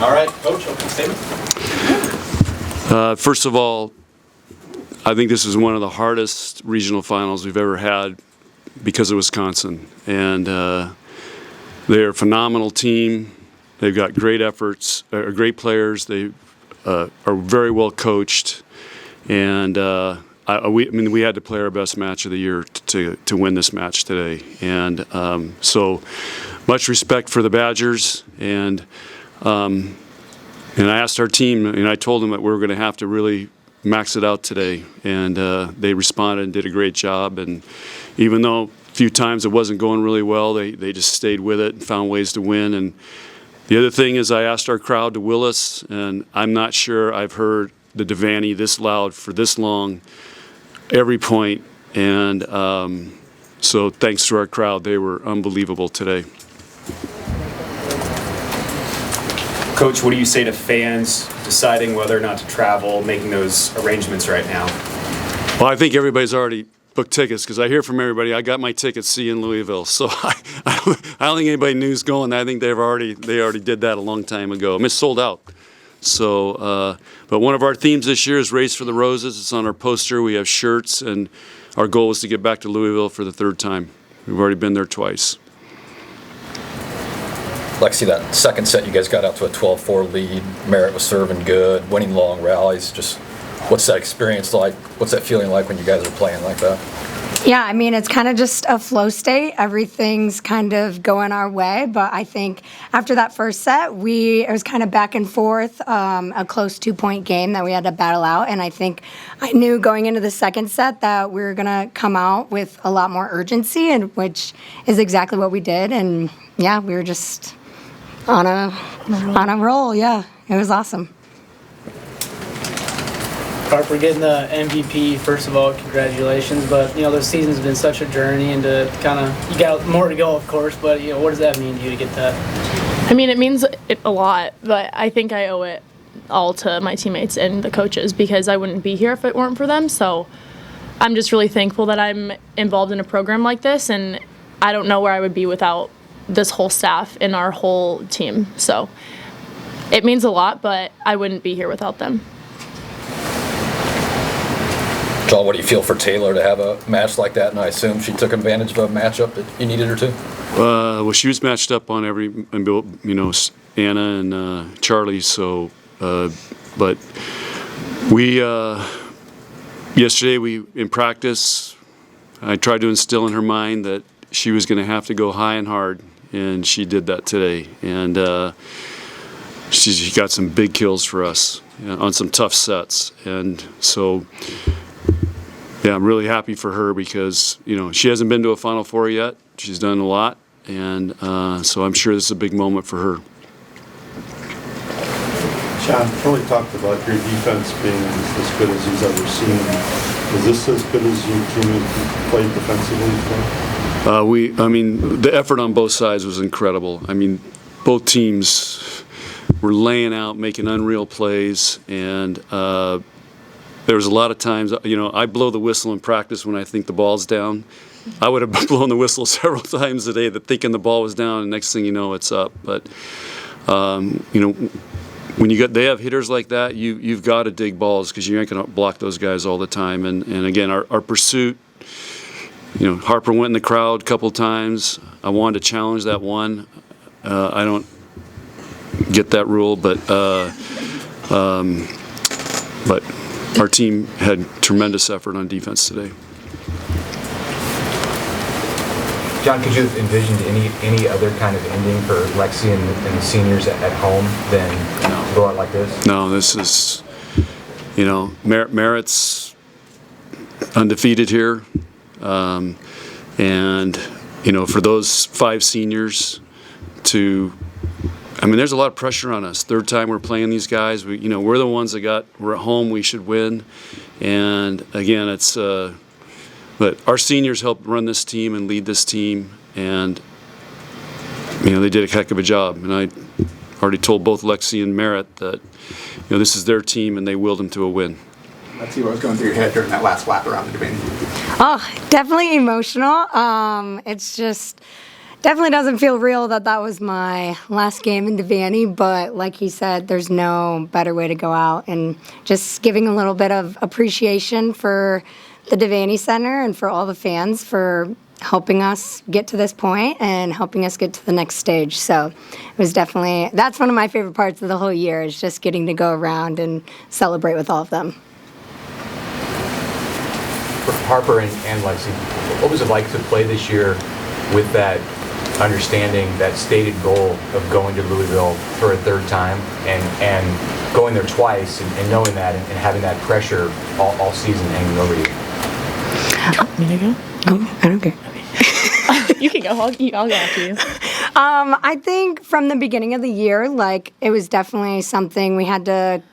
All right, Coach, opening statement. First of all, I think this is one of the hardest regional finals we've ever had because of Wisconsin. And they're a phenomenal team. They've got great efforts, great players. They are very well coached. And we had to play our best match of the year to win this match today. And so much respect for the Badgers. And I asked our team, and I told them that we were going to have to really max it out today. And they responded and did a great job. And even though a few times it wasn't going really well, they just stayed with it and found ways to win. And the other thing is I asked our crowd to will us, and I'm not sure I've heard the Devaney this loud for this long, every point. And so thanks to our crowd, they were unbelievable today. Coach, what do you say to fans deciding whether or not to travel, making those arrangements right now? Well, I think everybody's already booked tickets because I hear from everybody, I got my tickets, see you in Louisville. So I don't think anybody knew who's going. I think they already did that a long time ago. I mean, it's sold out. So, but one of our themes this year is Race for the Roses. It's on our poster. We have shirts, and our goal is to get back to Louisville for the third time. We've already been there twice. Lexi, that second set you guys got out to a 12-4 lead. Merritt was serving good, winning long rallies. Just what's that experience like? What's that feeling like when you guys are playing like that? Yeah, I mean, it's kind of just a flow state. Everything's kind of going our way. But I think after that first set, it was kind of back and forth, a close 2-point game that we had to battle out. And I think I knew going into the second set that we were going to come out with a lot more urgency, and which is exactly what we did. And, yeah, we were just on a roll. Yeah, it was awesome. Harper getting the MVP, first of all, congratulations. But, this season's been such a journey, and to you got more to go, of course, but, what does that mean to you to get that? I mean, it means a lot, but I think I owe it all to my teammates and the coaches because I wouldn't be here if it weren't for them. So I'm just really thankful that I'm involved in a program like this, and I don't know where I would be without this whole staff and our whole team. So it means a lot, but I wouldn't be here without them. John, what do you feel for Taylor to have a match like that? And I assume she took advantage of a matchup that you needed her to? Well, she was matched up on Anna and Charlie. So, but we yesterday in practice, I tried to instill in her mind that she was going to have to go high and hard, and she did that today. And she got some big kills for us on some tough sets, and so. Yeah, I'm really happy for her because, she hasn't been to a Final Four yet. She's done a lot, and so I'm sure this is a big moment for her. Sean, Troy talked about your defense being as good as he's ever seen. Is this as good as your team played defensively for? The effort on both sides was incredible. I mean, both teams were laying out, making unreal plays, and there was a lot of times, I blow the whistle in practice when I think the ball's down. I would have blown the whistle several times today thinking the ball was down, and next thing you know, it's up. But, when they have hitters like that, you've got to dig balls because you ain't going to block those guys all the time. And again, our pursuit, Harper went in the crowd a couple times. I wanted to challenge that one. I don't get that rule, but our team had tremendous effort on defense today. John, could you have envisioned any other kind of ending for Lexi and the seniors at home than go out like this? No, this is, Merritt's undefeated here. And, for those 5 seniors there's a lot of pressure on us. Third time we're playing these guys. We're the ones that we're at home. We should win. And again, but our seniors helped run this team and lead this team, and they did a heck of a job. And I already told both Lexi and Merritt that this is their team, and they willed them to a win. Let's see what was going through your head during that last lap around the Devaney. Oh, definitely emotional. It's just. Definitely doesn't feel real that was my last game in Devaney, but like he said, there's no better way to go out, and just giving a little bit of appreciation for the Devaney Center and for all the fans for helping us get to this point and helping us get to the next stage. So it was definitely, that's one of my favorite parts of the whole year, is just getting to go around and celebrate with all of them. For Harper and Lexi, what was it like to play this year with that understanding, that stated goal of going to Louisville for a third time, and going there twice, and knowing that, and having that pressure all season hanging over you? Me to go? Oh, I don't care. You can go. I'll go after you. I think from the beginning of the year, like, it was definitely something we had to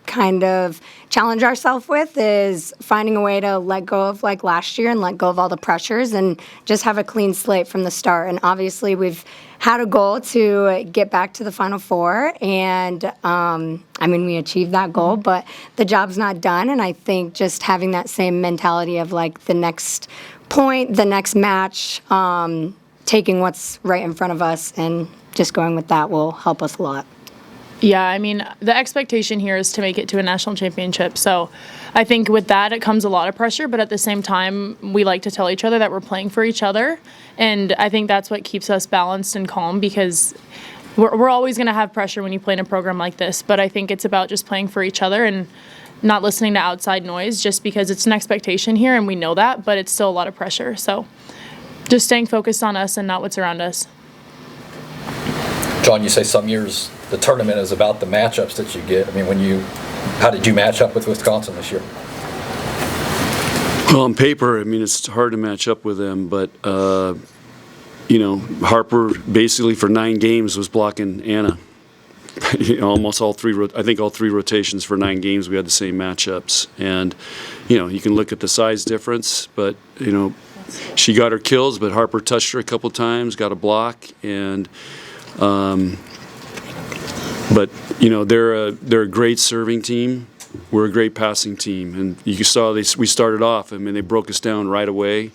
kind of challenge ourselves with, is finding a way to let go of like last year and let go of all the pressures and just have a clean slate from the start. And obviously we've had a goal to get back to the Final Four, and we achieved that goal, but the job's not done. And I think just having that same mentality of like the next point, the next match, taking what's right in front of us and just going with that will help us a lot. Yeah, the expectation here is to make it to a national championship. So I think with that, it comes a lot of pressure. But at the same time, we like to tell each other that we're playing for each other. And I think that's what keeps us balanced and calm, because we're always going to have pressure when you play in a program like this. But I think it's about just playing for each other and not listening to outside noise, just because it's an expectation here and we know that, but it's still a lot of pressure. So just staying focused on us and not what's around us. John, you say some years the tournament is about the matchups that you get. How did you match up with Wisconsin this year? Well, on paper, it's hard to match up with them, but Harper basically for 9 games was blocking Anna. Almost all three rotations for 9 games we had the same matchups, and you can look at the size difference, but she got her kills, but Harper touched her a couple times, got a block, and but they're a great serving team. We're a great passing team, and you saw we started off. They broke us down right away,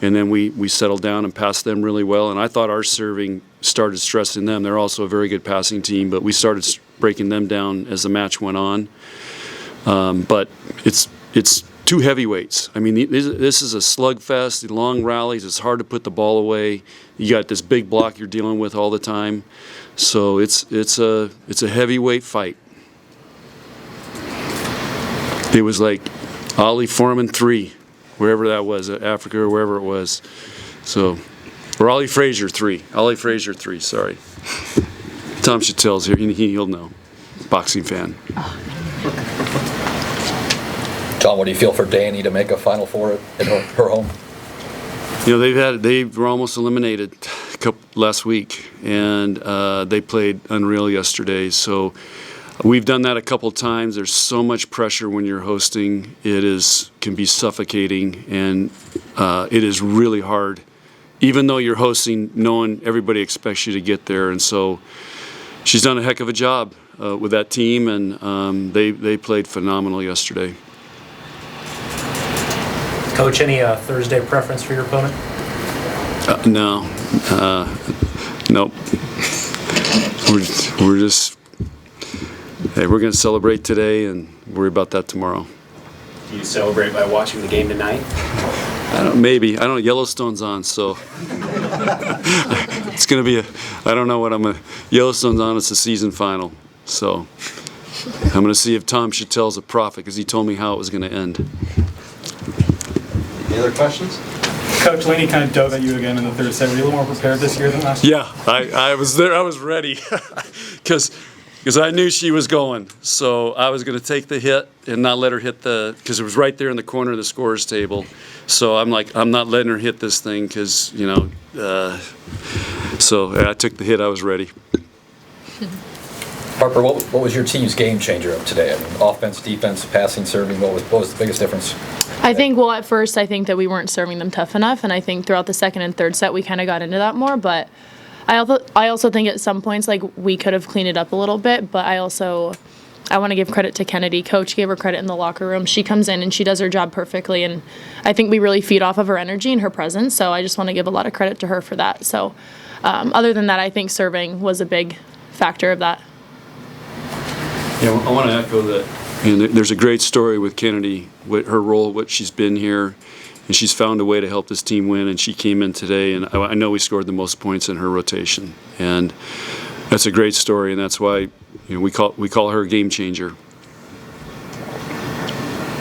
and then we settled down and passed them really well. And I thought our serving started stressing them. They're also a very good passing team, but we started breaking them down as the match went on. But it's 2 heavyweights. This is a slugfest. The long rallies. It's hard to put the ball away. You got this big block you're dealing with all the time. So it's a heavyweight fight. It was like Ollie Foreman 3, wherever that was, Africa or wherever it was. So, or Ollie Frazier 3. Ollie Frazier 3. Sorry. Tom Chattel's here. He'll know. Boxing fan. John, what do you feel for Danny to make a Final Four at her home? They were almost eliminated last week, and they played unreal yesterday. So we've done that a couple times. There's so much pressure when you're hosting. It can be suffocating, and it is really hard, even though you're hosting, knowing everybody expects you to get there. And so she's done a heck of a job with that team, and they played phenomenal yesterday. Coach, any Thursday preference for your opponent? No. Nope. We're just, hey, we're going to celebrate today and worry about that tomorrow. Do you celebrate by watching the game tonight? Maybe. Yellowstone's on, so it's going to be Yellowstone's on, it's the season final. So I'm going to see if Tom Chattel's a prophet, because he told me how it was going to end. Any other questions? Coach, Laney kind of dove at you again in the third set. Were you a little more prepared this year than last year? Yeah, I was there. I was ready because I knew she was going. So I was going to take the hit and not let her hit because it was right there in the corner of the scorer's table. So I'm like, I'm not letting her hit this thing because, so I took the hit. I was ready. Harper, what was your team's game changer of today? Offense, defense, passing, serving, what was the biggest difference? I think, at first, I think that we weren't serving them tough enough, and I think throughout the second and third set we kind of got into that more, but I also think at some points, we could have cleaned it up a little bit, but I also I want to give credit to Kennedy. Coach gave her credit in the locker room. She comes in and she does her job perfectly, and I think we really feed off of her energy and her presence, so I just want to give a lot of credit to her for that. So other than that, I think serving was a big factor of that. Yeah, I want to echo that. And there's a great story with Kennedy, with her role, what she's been here, and she's found a way to help this team win, and she came in today, and I know we scored the most points in her rotation. And that's a great story, and that's why we call her a game changer.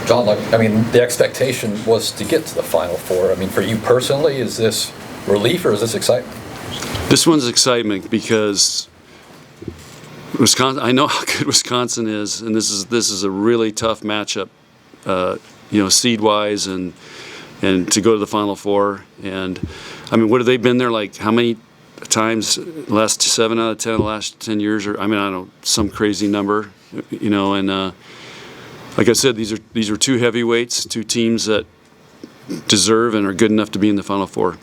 John, the expectation was to get to the Final Four. I mean, for you personally, is this relief or is this excitement? This one's excitement because Wisconsin. I know how good Wisconsin is, and this is a really tough matchup, seed-wise, and to go to the Final Four. And I mean, what have they been there? Like how many times? Last 7 out of 10, the last 10 years, or I don't know, some crazy number, And like I said, these are two heavyweights, two teams that deserve and are good enough to be in the Final Four.